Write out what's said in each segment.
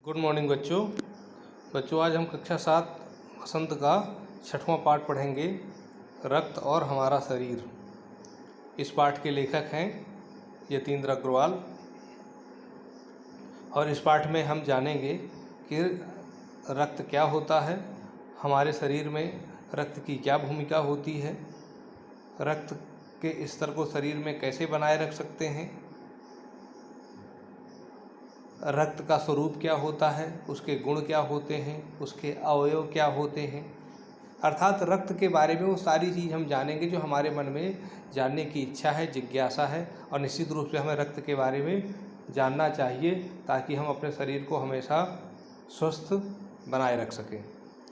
Good morning बच्चों आज हम कक्षा 7 वसंत का 6वां पाठ पढ़ेंगे, रक्त और हमारा शरीर। इस पाठ के लेखक हैं यतीन्द्र अग्रवाल और इस पाठ में हम जानेंगे कि रक्त क्या होता है, हमारे शरीर में रक्त की क्या भूमिका होती है, रक्त के स्तर को शरीर में कैसे बनाए रख सकते हैं, रक्त का स्वरूप क्या होता है, उसके गुण क्या होते हैं, उसके अवयव क्या होते हैं, अर्थात रक्त के बारे में वो सारी चीज़ हम जानेंगे जो हमारे मन में जानने की इच्छा है, जिज्ञासा है। और निश्चित रूप से हमें रक्त के बारे में जानना चाहिए ताकि हम अपने शरीर को हमेशा स्वस्थ बनाए रख सकें।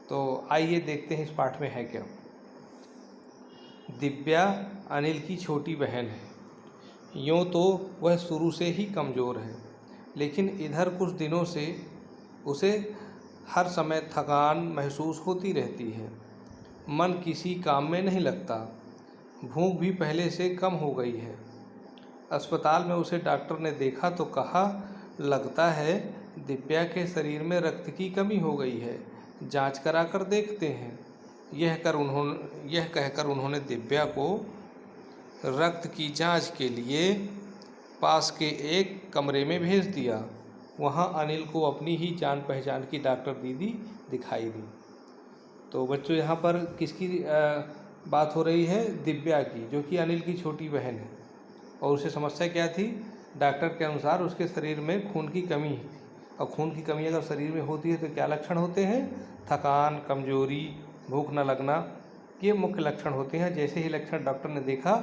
तो आइए देखते हैं इस पाठ में है क्या। दिव्या अनिल की छोटी बहन है। यूँ तो वह शुरू से ही कमज़ोर है, लेकिन इधर कुछ दिनों से उसे हर समय थकान महसूस होती रहती है। मन किसी काम में नहीं लगता। भूख भी पहले से कम हो गई है। अस्पताल में उसे डॉक्टर ने देखा तो कहा, लगता है दिव्या के शरीर में रक्त की कमी हो गई है, जांच करा कर देखते हैं। यह कहकर उन्होंने दिव्या को रक्त की जांच के लिए पास के एक कमरे में भेज दिया। वहाँ अनिल को अपनी ही जान पहचान की डॉक्टर दीदी दिखाई दी। तो बच्चों यहाँ पर किसकी बात हो रही है? दिव्या की, जो कि अनिल की छोटी बहन है। और उसे समस्या क्या थी? डॉक्टर के अनुसार उसके शरीर में खून की कमी थी। और खून की कमी अगर शरीर में होती है तो क्या लक्षण होते हैं? थकान, कमजोरी, भूख न लगना, ये मुख्य लक्षण होते हैं। जैसे ही लक्षण डॉक्टर ने देखा,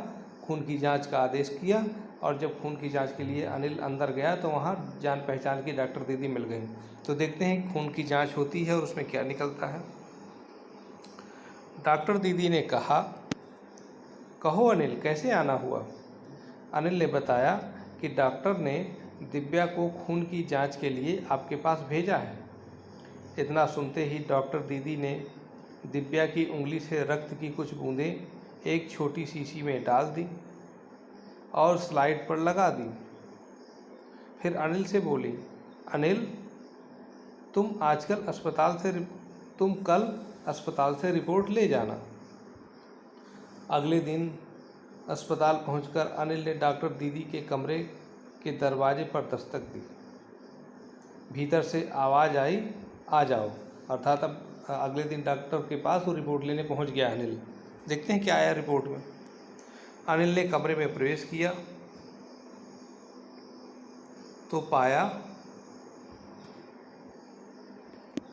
खून की जांच का आदेश किया और जब खून की जांच के लिए अनिल अंदर गया तो वहाँ जान पहचान की डॉक्टर दीदी मिल गई। तो देखते हैं खून की जांच होती है और उसमें क्या निकलता है। डॉक्टर दीदी ने कहा, कहो अनिल, कैसे आना हुआ? अनिल ने बताया कि डॉक्टर ने दिव्या को खून की जांच के लिए आपके पास भेजा है। इतना सुनते ही डॉक्टर दीदी ने दिव्या की उंगली से रक्त की कुछ बूंदें एक छोटी शीशी में डाल दी और स्लाइड पर लगा दी। फिर अनिल से बोली, अनिल, तुम कल अस्पताल से रिपोर्ट ले जाना। अगले दिन अस्पताल पहुंचकर अनिल ने डॉक्टर दीदी के कमरे के दरवाजे पर दस्तक दी। भीतर से आवाज़ आई, आ जाओ। अर्थात अब अगले दिन डॉक्टर के पास वो रिपोर्ट लेने पहुंच गया अनिल। देखते हैं क्या आया रिपोर्ट में। अनिल ने कमरे में प्रवेश किया तो पाया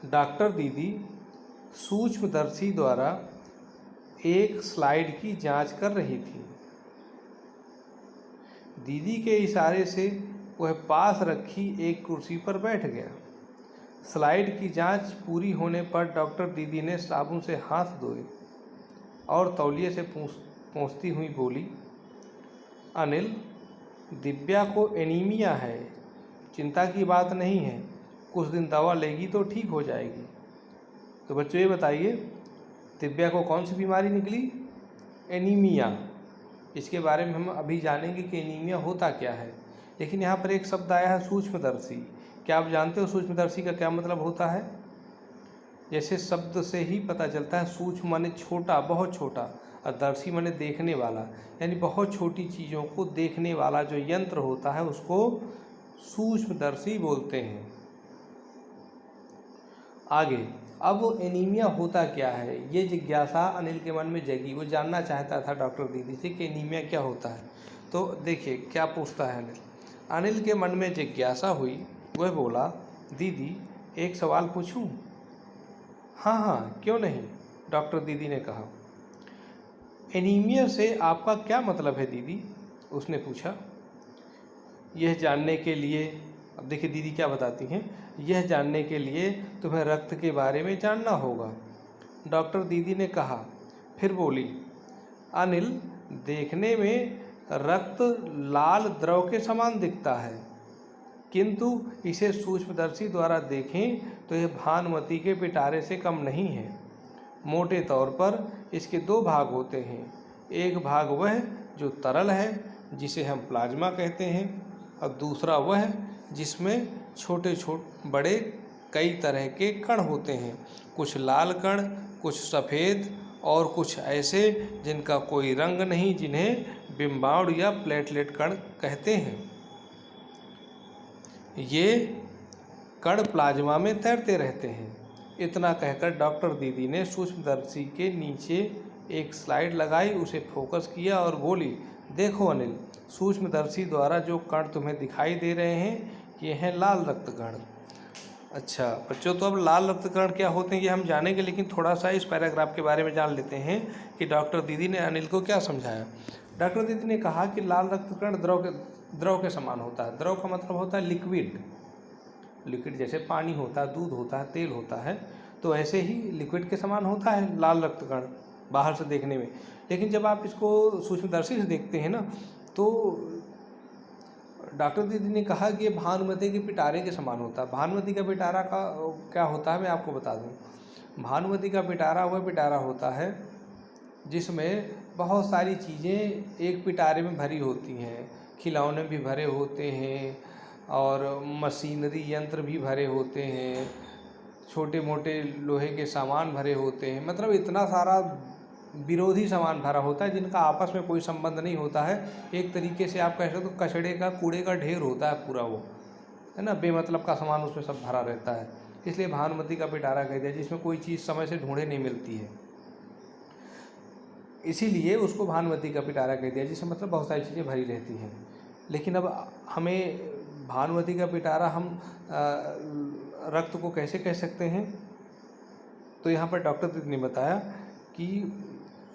डॉक्टर दीदी सूक्ष्मदर्शी द्वारा एक स्लाइड की जांच कर रही थी। दीदी के इशारे से वह पास रखी एक कुर्सी पर बैठ गया। स्लाइड की जांच पूरी होने पर डॉक्टर दीदी ने साबुन से हाथ धोए और तौलिए से पोंछती हुई बोली, अनिल, दिव्या को एनीमिया है, चिंता की बात नहीं है, कुछ दिन दवा लेगी तो ठीक हो जाएगी। तो बच्चों ये बताइए, दिव्या को कौन सी बीमारी निकली? एनीमिया। इसके बारे में हम अभी जानेंगे कि एनीमिया होता क्या है। लेकिन यहाँ पर एक शब्द आया है सूक्ष्मदर्शी। क्या आप जानते हो सूक्ष्मदर्शी का क्या मतलब होता है? जैसे शब्द से ही पता चलता है, सूक्ष्म माने छोटा, बहुत छोटा, और दर्शी माने देखने वाला, यानी बहुत छोटी चीज़ों को देखने वाला जो यंत्र होता है उसको सूक्ष्मदर्शी बोलते हैं। आगे, अब एनीमिया होता क्या है, ये जिज्ञासा अनिल के मन में जगी। वो जानना चाहता था डॉक्टर दीदी से कि एनीमिया क्या होता है। तो देखिए क्या पूछता है अनिल। अनिल के मन में जिज्ञासा हुई। वह बोला, दीदी, एक सवाल पूछूं? हाँ हाँ, क्यों नहीं, डॉक्टर दीदी ने कहा। एनीमिया से आपका क्या मतलब है दीदी? उसने पूछा। यह जानने के लिए, अब देखिए दीदी क्या बताती हैं, यह जानने के लिए तुम्हें रक्त के बारे में जानना होगा, डॉक्टर दीदी ने कहा। फिर बोली, अनिल, देखने में रक्त लाल द्रव के समान दिखता है, किंतु इसे सूक्ष्मदर्शी द्वारा देखें तो यह भानुमति के पिटारे से कम नहीं है। मोटे तौर पर इसके दो भाग होते हैं। एक भाग वह जो तरल है, जिसे हम प्लाज्मा कहते हैं, और दूसरा वह जिसमें बड़े कई तरह के कण होते हैं, कुछ लाल कण, कुछ सफ़ेद और कुछ ऐसे जिनका कोई रंग नहीं, जिन्हें बिंबाणु या प्लेटलेट कण कहते हैं। ये कण प्लाज्मा में तैरते रहते हैं। इतना कहकर डॉक्टर दीदी ने सूक्ष्मदर्शी के नीचे एक स्लाइड लगाई, उसे फोकस किया और बोली, देखो अनिल, सूक्ष्मदर्शी द्वारा जो कण तुम्हें दिखाई दे रहे हैं, ये हैं लाल रक्त कण। अच्छा बच्चों, तो अब लाल रक्त कण क्या होते हैं ये हम जानेंगे, लेकिन थोड़ा सा इस पैराग्राफ के बारे में जान लेते हैं कि डॉक्टर दीदी ने अनिल को क्या समझाया। डॉक्टर दीदी ने कहा कि लाल रक्त कण द्रव के समान होता है। द्रव का मतलब होता है लिक्विड। लिक्विड जैसे पानी होता है, दूध होता है, तेल होता है, तो ऐसे ही लिक्विड के समान होता है लाल रक्त कण बाहर से देखने में। लेकिन जब आप इसको सूक्ष्मदर्शी से देखते हैं ना, तो डॉक्टर दीदी ने कहा कि ये भानुमति के पिटारे के समान होता है। भानुमति का पिटारा का क्या होता है मैं आपको बता दूं। भानुमति का पिटारा वह पिटारा होता है जिसमें बहुत सारी चीज़ें एक पिटारे में भरी होती हैं। खिलौने भी भरे होते हैं और मशीनरी यंत्र भी भरे होते हैं, छोटे मोटे लोहे के सामान भरे होते हैं। मतलब इतना सारा विरोधी सामान भरा होता है जिनका आपस में कोई संबंध नहीं होता है। एक तरीके से आप कह सकते हो कचड़े का, कूड़े का ढेर होता है पूरा, वो है ना, बेमतलब का सामान उसमें सब भरा रहता है। इसलिए भानुमति का पिटारा कहते हैं, जिसमें कोई चीज़ समय से ढूंढे नहीं मिलती है, इसीलिए उसको भानुमति का पिटारा कह दिया, जिसमें मतलब बहुत सारी चीज़ें भरी रहती हैं। लेकिन अब हमें भानुमति का पिटारा हम रक्त को कैसे कह सकते हैं, तो यहाँ पर डॉक्टर दीदी ने बताया कि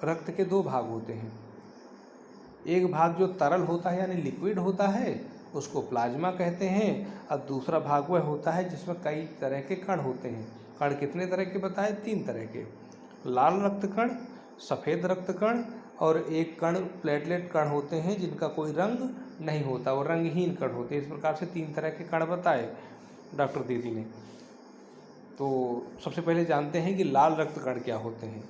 रक्त के दो भाग होते हैं। एक भाग जो तरल होता है यानी लिक्विड होता है, उसको प्लाज्मा कहते हैं। और दूसरा भाग वह होता है जिसमें कई तरह के कण होते हैं। कण कितने तरह के बताए? 3 तरह के, लाल रक्त कण, सफ़ेद रक्त कण और एक कण प्लेटलेट कण होते हैं जिनका कोई रंग नहीं होता, वो रंगहीन कण होते हैं। इस प्रकार से 3 तरह के कण बताए डॉक्टर दीदी ने। तो सबसे पहले जानते हैं कि लाल रक्त कण क्या होते हैं।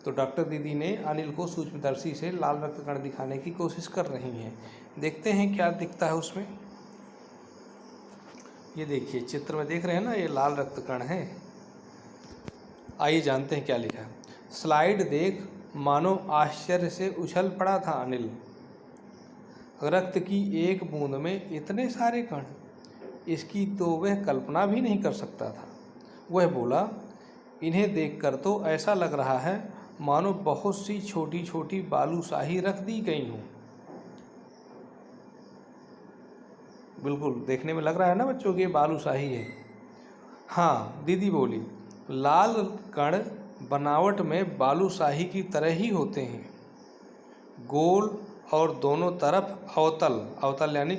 तो डॉक्टर दीदी ने अनिल को सूक्ष्मदर्शी से लाल रक्त कण दिखाने की कोशिश कर रही हैं। देखते हैं क्या दिखता है उसमें। ये देखिए चित्र में देख रहे हैं ना, ये लाल रक्त कण है। आइए जानते हैं क्या लिखा है। स्लाइड देख मानो आश्चर्य से उछल पड़ा था अनिल। रक्त की एक बूंद में इतने सारे कण, इसकी तो वह कल्पना भी नहीं कर सकता था। वह बोला, इन्हें देखकर तो ऐसा लग रहा है मानो बहुत सी छोटी छोटी बालूशाही रख दी गई हों। बिल्कुल देखने में लग रहा है ना बच्चों की ये बालूशाही है। हाँ, दीदी बोली, लाल कण बनावट में बालूशाही की तरह ही होते हैं, गोल और दोनों तरफ अवतल, अवतल यानी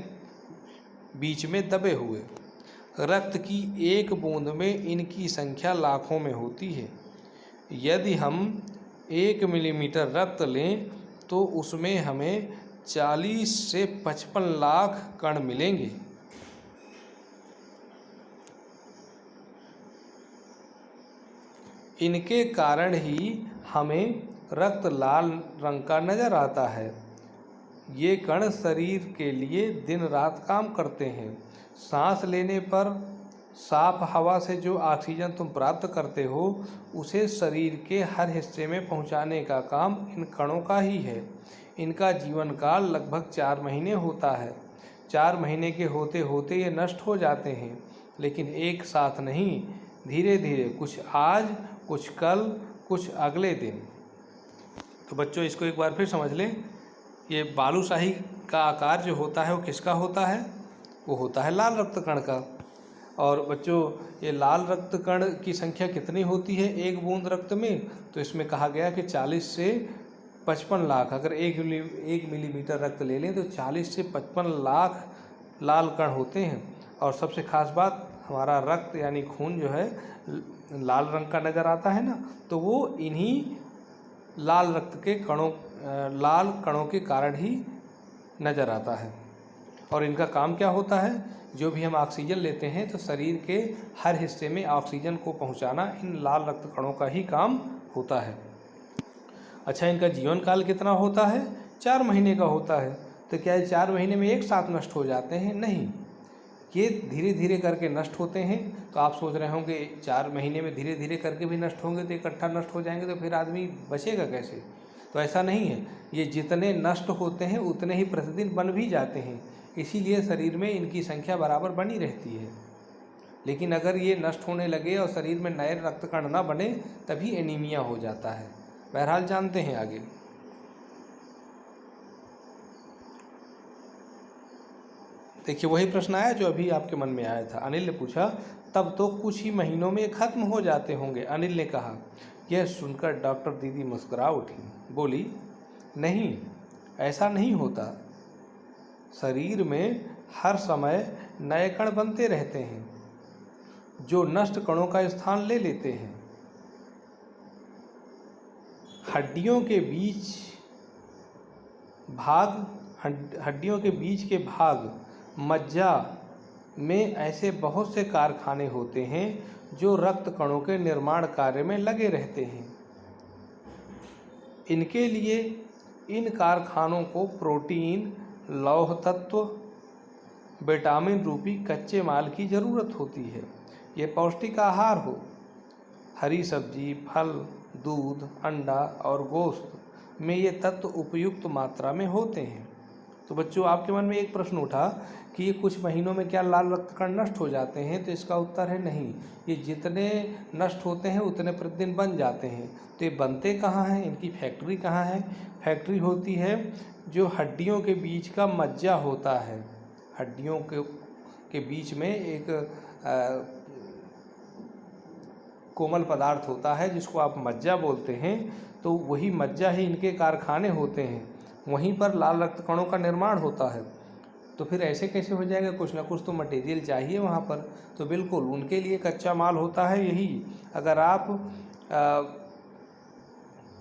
बीच में दबे हुए। रक्त की एक बूंद में इनकी संख्या लाखों में होती है। यदि हम 1 मिलीमीटर रक्त लें तो उसमें हमें 40 से 55 लाख कण मिलेंगे। इनके कारण ही हमें रक्त लाल रंग का नज़र आता है। ये कण शरीर के लिए दिन रात काम करते हैं। सांस लेने पर साफ हवा से जो ऑक्सीजन तुम प्राप्त करते हो, उसे शरीर के हर हिस्से में पहुंचाने का काम इन कणों का ही है। इनका जीवन काल लगभग 4 महीने होता है। 4 महीने के होते होते ये नष्ट हो जाते हैं, लेकिन एक साथ नहीं, धीरे धीरे, कुछ आज, कुछ कल, कुछ अगले दिन। तो बच्चों इसको एक बार फिर समझ लें। ये बालूशाही का आकार जो होता है वो किसका होता है? वो होता है लाल रक्त कण का। और बच्चों ये लाल रक्त कण की संख्या कितनी होती है एक बूंद रक्त में? तो इसमें कहा गया कि 40 से 55 लाख। अगर 1 मिलीमीटर रक्त ले लें तो 40 से 55 लाख लाल कण होते हैं। और सबसे ख़ास बात, हमारा रक्त यानी खून जो है लाल रंग का नज़र आता है ना, तो वो इन्हीं लाल रक्त के कणों, लाल कणों के कारण ही नज़र आता है। और इनका काम क्या होता है? जो भी हम ऑक्सीजन लेते हैं तो शरीर के हर हिस्से में ऑक्सीजन को पहुंचाना इन लाल रक्त कणों का ही काम होता है। अच्छा, इनका जीवन काल कितना होता है? 4 महीने का होता है। तो क्या ये 4 महीने में एक साथ नष्ट हो जाते हैं? नहीं, ये धीरे धीरे करके नष्ट होते हैं। तो आप सोच रहे होंगे 4 महीने में धीरे धीरे करके भी नष्ट होंगे, तो इकट्ठा नष्ट हो जाएंगे तो फिर आदमी बचेगा कैसे? तो ऐसा नहीं है, ये जितने नष्ट होते हैं उतने ही प्रतिदिन बन भी जाते हैं, इसीलिए शरीर में इनकी संख्या बराबर बनी रहती है। लेकिन अगर ये नष्ट होने लगे और शरीर में नए रक्त कण न बने तभी एनीमिया हो जाता है। बहरहाल जानते हैं आगे। देखिए वही प्रश्न आया जो अभी आपके मन में आया था। अनिल ने पूछा, तब तो कुछ ही महीनों में खत्म हो जाते होंगे। अनिल ने कहा। यह सुनकर डॉक्टर दीदी मुस्कुरा उठी, बोली, नहीं, ऐसा नहीं होता। शरीर में हर समय नए कण बनते रहते हैं जो नष्ट कणों का स्थान ले लेते हैं। हड्डियों के बीच के भाग मज्जा में ऐसे बहुत से कारखाने होते हैं जो रक्त कणों के निर्माण कार्य में लगे रहते हैं। इनके लिए इन कारखानों को प्रोटीन, लौह तत्व, विटामिन रूपी कच्चे माल की ज़रूरत होती है। ये पौष्टिक आहार हो, हरी सब्जी, फल, दूध, अंडा और गोश्त में ये तत्व उपयुक्त मात्रा में होते हैं। तो बच्चों, आपके मन में एक प्रश्न उठा कि ये कुछ महीनों में क्या लाल रक्त कण नष्ट हो जाते हैं? तो इसका उत्तर है नहीं, ये जितने नष्ट होते हैं उतने प्रतिदिन बन जाते हैं। तो ये बनते कहाँ हैं? इनकी फैक्ट्री कहाँ है? फैक्ट्री होती है जो हड्डियों के बीच का मज्जा होता है। हड्डियों के बीच में एक कोमल पदार्थ होता है जिसको आप मज्जा बोलते हैं। तो वही मज्जा ही इनके कारखाने होते हैं, वहीं पर लाल रक्त कणों का निर्माण होता है। तो फिर ऐसे कैसे हो जाएगा? कुछ ना कुछ तो मटेरियल चाहिए वहाँ पर। तो बिल्कुल उनके लिए कच्चा माल होता है यही। अगर आप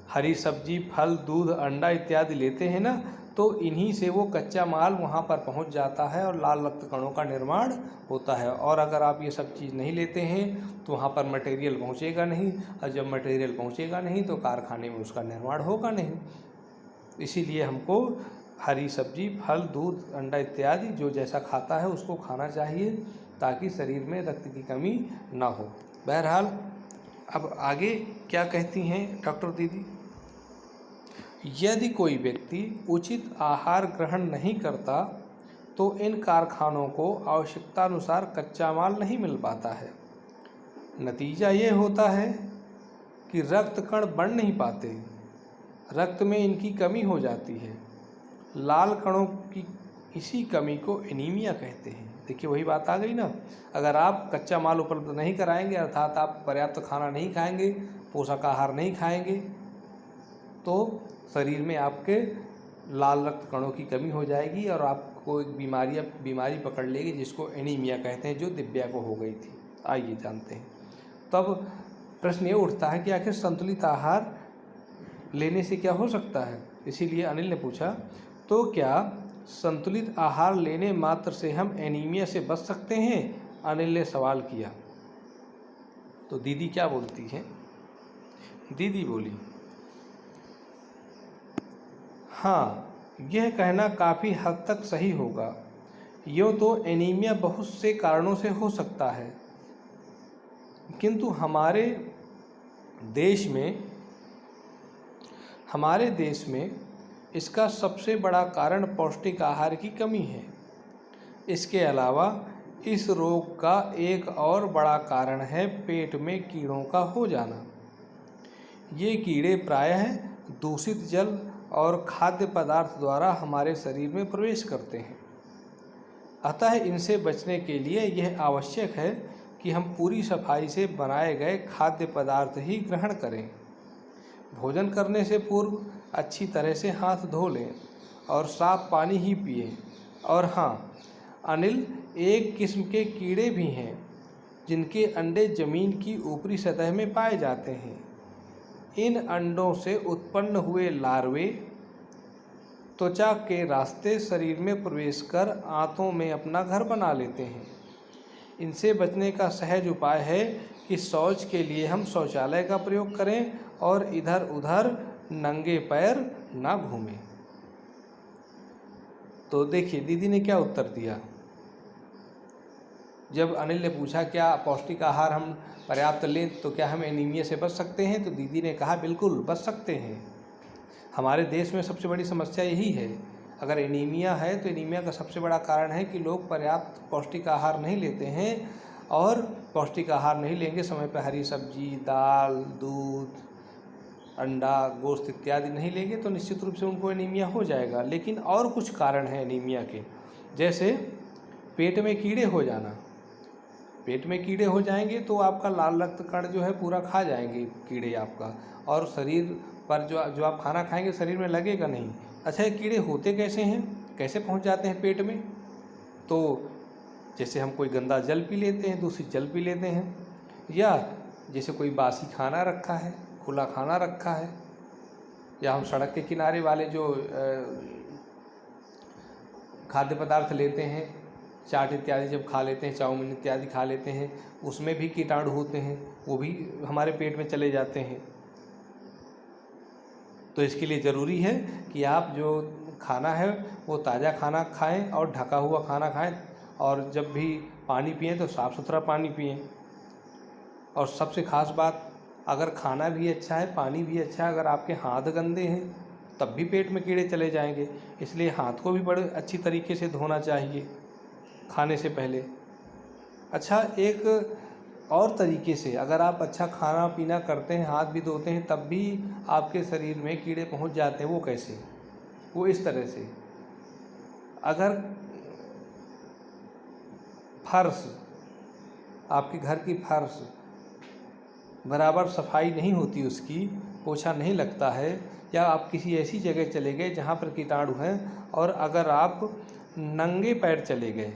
हरी सब्जी, फल, दूध, अंडा इत्यादि लेते हैं ना, तो इन्हीं से वो कच्चा माल वहाँ पर पहुँच जाता है और लाल रक्त कणों का निर्माण होता है। और अगर आप ये सब चीज़ नहीं लेते हैं तो वहाँ पर मटेरियल पहुँचेगा नहीं, और जब मटेरियल पहुँचेगा नहीं तो कारखाने में उसका निर्माण होगा नहीं। इसीलिए हमको हरी सब्जी, फल, दूध, अंडा इत्यादि जो जैसा खाता है उसको खाना चाहिए ताकि शरीर में रक्त की कमी ना हो। बहरहाल अब आगे क्या कहती हैं डॉक्टर दीदी? यदि कोई व्यक्ति उचित आहार ग्रहण नहीं करता तो इन कारखानों को आवश्यकतानुसार कच्चा माल नहीं मिल पाता है। नतीजा ये होता है कि रक्त कण बढ़ नहीं पाते, रक्त में इनकी कमी हो जाती है। लाल कणों की इसी कमी को एनीमिया कहते हैं। देखिए वही बात आ गई ना, अगर आप कच्चा माल उपलब्ध नहीं कराएंगे, अर्थात आप पर्याप्त खाना नहीं खाएंगे, पोषक आहार नहीं खाएंगे, तो शरीर में आपके लाल रक्त कणों की कमी हो जाएगी और आपको एक बीमारी पकड़ लेगी जिसको एनीमिया कहते हैं, जो दिव्या को हो गई थी। आइए जानते हैं। तब प्रश्न ये उठता है कि आखिर संतुलित आहार लेने से क्या हो सकता है? इसीलिए अनिल ने पूछा, तो क्या संतुलित आहार लेने मात्र से हम एनीमिया से बच सकते हैं? अनिल ने सवाल किया। तो दीदी क्या बोलती हैं? दीदी बोली, हाँ, यह कहना काफ़ी हद तक सही होगा। यूँ तो एनीमिया बहुत से कारणों से हो सकता है, किंतु हमारे देश में इसका सबसे बड़ा कारण पौष्टिक आहार की कमी है। इसके अलावा इस रोग का एक और बड़ा कारण है पेट में कीड़ों का हो जाना। ये कीड़े प्रायः दूषित जल और खाद्य पदार्थ द्वारा हमारे शरीर में प्रवेश करते हैं। अतः इनसे बचने के लिए यह आवश्यक है कि हम पूरी सफाई से बनाए गए खाद्य पदार्थ ही ग्रहण करें। भोजन करने से पूर्व अच्छी तरह से हाथ धो लें और साफ पानी ही पिएं। और हाँ अनिल, एक किस्म के कीड़े भी हैं जिनके अंडे जमीन की ऊपरी सतह में पाए जाते हैं। इन अंडों से उत्पन्न हुए लार्वे त्वचा के रास्ते शरीर में प्रवेश कर आंतों में अपना घर बना लेते हैं। इनसे बचने का सहज उपाय है कि शौच के लिए हम शौचालय का प्रयोग करें और इधर उधर नंगे पैर ना घूमें। तो देखिए दीदी ने क्या उत्तर दिया। जब अनिल ने पूछा क्या पौष्टिक आहार हम पर्याप्त लें तो क्या हम एनीमिया से बच सकते हैं, तो दीदी ने कहा बिल्कुल बच सकते हैं। हमारे देश में सबसे बड़ी समस्या यही है। अगर एनीमिया है तो एनीमिया का सबसे बड़ा कारण है कि लोग पर्याप्त पौष्टिक आहार नहीं लेते हैं, और पौष्टिक आहार नहीं लेंगे, समय पर हरी सब्जी, दाल, दूध, अंडा, गोश्त इत्यादि नहीं लेंगे तो निश्चित रूप से उनको एनीमिया हो जाएगा। लेकिन और कुछ कारण हैं एनीमिया के, जैसे पेट में कीड़े हो जाना। पेट में कीड़े हो जाएंगे तो आपका लाल रक्त कण जो है पूरा खा जाएंगे कीड़े आपका, और शरीर पर जो आप खाना खाएंगे शरीर में लगेगा नहीं। अच्छा, ये कीड़े होते कैसे हैं, कैसे पहुंच जाते हैं पेट में? तो जैसे हम कोई गंदा जल पी लेते हैं, दूषित जल पी लेते हैं, या जैसे कोई बासी खाना रखा है, खुला खाना रखा है, या हम सड़क के किनारे वाले जो खाद्य पदार्थ लेते हैं, चाट इत्यादि जब खा लेते हैं, चाउमीन इत्यादि खा लेते हैं, उसमें भी कीटाणु होते हैं, वो भी हमारे पेट में चले जाते हैं। तो इसके लिए ज़रूरी है कि आप जो खाना है वो ताज़ा खाना खाएं और ढका हुआ खाना खाएं, और जब भी पानी पिएं तो साफ़ सुथरा पानी पिएं। और सबसे ख़ास बात, अगर खाना भी अच्छा है, पानी भी अच्छा है, अगर आपके हाथ गंदे हैं तब भी पेट में कीड़े चले जाएंगे। इसलिए हाथ को भी बड़े अच्छी तरीके से धोना चाहिए खाने से पहले। अच्छा, एक और तरीके से अगर आप अच्छा खाना पीना करते हैं, हाथ भी धोते हैं, तब भी आपके शरीर में कीड़े पहुंच जाते हैं। वो कैसे? वो इस तरह से, अगर फर्श, आपके घर की फर्श बराबर सफाई नहीं होती, उसकी पोछा नहीं लगता है, या आप किसी ऐसी जगह चले गए जहाँ पर कीटाणु हैं, और अगर आप नंगे पैर चले गए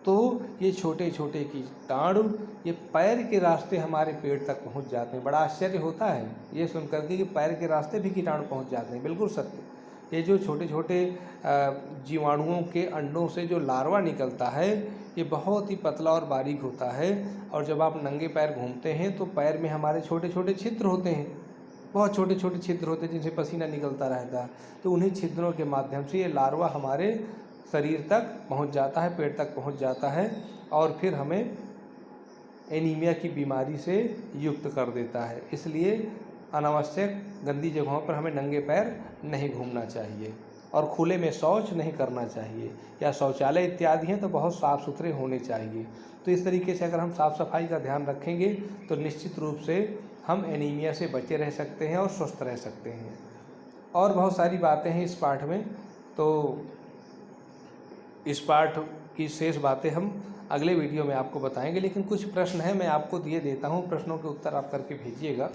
तो ये छोटे छोटे कीटाणु ये पैर के रास्ते हमारे पेट तक पहुंच जाते हैं। बड़ा आश्चर्य होता है ये सुनकर के कि पैर के रास्ते भी कीटाणु पहुंच जाते हैं। बिल्कुल सत्य। ये जो छोटे छोटे जीवाणुओं के अंडों से जो लार्वा निकलता है, ये बहुत ही पतला और बारीक होता है, और जब आप नंगे पैर घूमते हैं तो पैर में हमारे छोटे छोटे छिद्र होते हैं, बहुत छोटे छोटे छिद्र होते हैं जिनसे पसीना निकलता रहता है। तो उन्हीं छिद्रों के माध्यम से ये लार्वा हमारे शरीर तक पहुंच जाता है, पेट तक पहुंच जाता है, और फिर हमें एनीमिया की बीमारी से युक्त कर देता है। इसलिए अनावश्यक गंदी जगहों पर हमें नंगे पैर नहीं घूमना चाहिए, और खुले में शौच नहीं करना चाहिए, या शौचालय इत्यादि हैं तो बहुत साफ़ सुथरे होने चाहिए। तो इस तरीके से अगर हम साफ़ सफाई का ध्यान रखेंगे तो निश्चित रूप से हम एनीमिया से बचे रह सकते हैं और स्वस्थ रह सकते हैं। और बहुत सारी बातें हैं इस पाठ में, तो इस पाठ की शेष बातें हम अगले वीडियो में आपको बताएंगे। लेकिन कुछ प्रश्न हैं, मैं आपको दिए देता हूं, प्रश्नों के उत्तर आप करके भेजिएगा।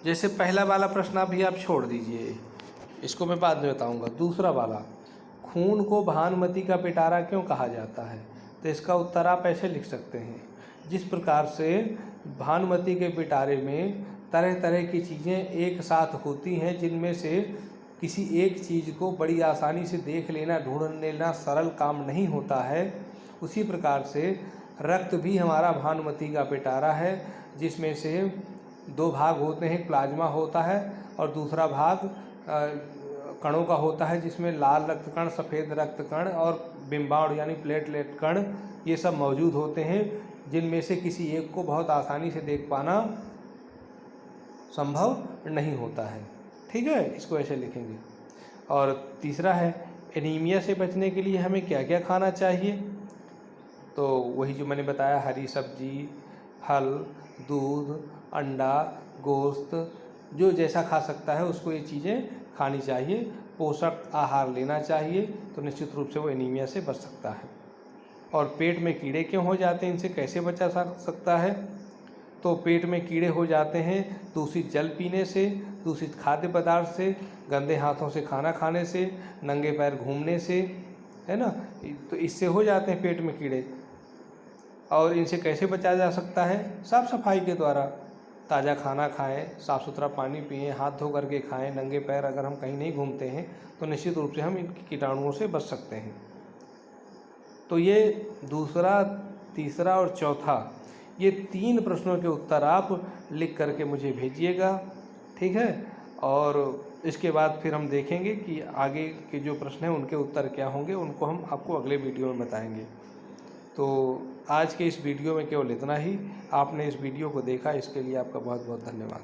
जैसे पहला वाला प्रश्न अभी आप छोड़ दीजिए, इसको मैं बाद में बताऊंगा। दूसरा वाला, खून को भानुमति का पिटारा क्यों कहा जाता है? तो इसका उत्तर आप ऐसे लिख सकते हैं, जिस प्रकार से भानुमति के पिटारे में तरह तरह की चीज़ें एक साथ होती हैं, जिनमें से किसी एक चीज़ को बड़ी आसानी से देख लेना, ढूंढ लेना सरल काम नहीं होता है, उसी प्रकार से रक्त भी हमारा भानुमति का पिटारा है, जिसमें से दो भाग होते हैं, प्लाज्मा होता है और दूसरा भाग कणों का होता है, जिसमें लाल रक्त कण, सफ़ेद रक्त कण और बिंबाणु यानी प्लेटलेट कण ये सब मौजूद होते हैं, जिनमें से किसी एक को बहुत आसानी से देख पाना संभव नहीं होता है। ठीक है, इसको ऐसे लिखेंगे। और तीसरा है, एनीमिया से बचने के लिए हमें क्या क्या खाना चाहिए? तो वही जो मैंने बताया, हरी सब्जी, फल, दूध, अंडा, गोश्त, जो जैसा खा सकता है उसको ये चीज़ें खानी चाहिए। पोषक आहार लेना चाहिए, तो निश्चित रूप से वो एनीमिया से बच सकता है। और पेट में कीड़े क्यों हो जाते हैं, इनसे कैसे बचा सकता है? तो पेट में कीड़े हो जाते हैं दूषित जल पीने से, दूषित खाद्य पदार्थ से, गंदे हाथों से खाना खाने से, नंगे पैर घूमने से, है ना। तो इससे हो जाते हैं पेट में कीड़े। और इनसे कैसे बचा जा सकता है? साफ़ सफाई के द्वारा। ताज़ा खाना खाएं, साफ़ सुथरा पानी पिएं, हाथ धो करके खाएं, नंगे पैर अगर हम कहीं नहीं घूमते हैं तो निश्चित रूप से हम इन कीटाणुओं से बच सकते हैं। तो ये दूसरा, तीसरा और चौथा, ये 3 प्रश्नों के उत्तर आप लिख करके मुझे भेजिएगा। ठीक है, और इसके बाद फिर हम देखेंगे कि आगे के जो प्रश्न हैं उनके उत्तर क्या होंगे, उनको हम आपको अगले वीडियो में बताएंगे। तो आज के इस वीडियो में केवल इतना ही। आपने इस वीडियो को देखा, इसके लिए आपका बहुत बहुत धन्यवाद।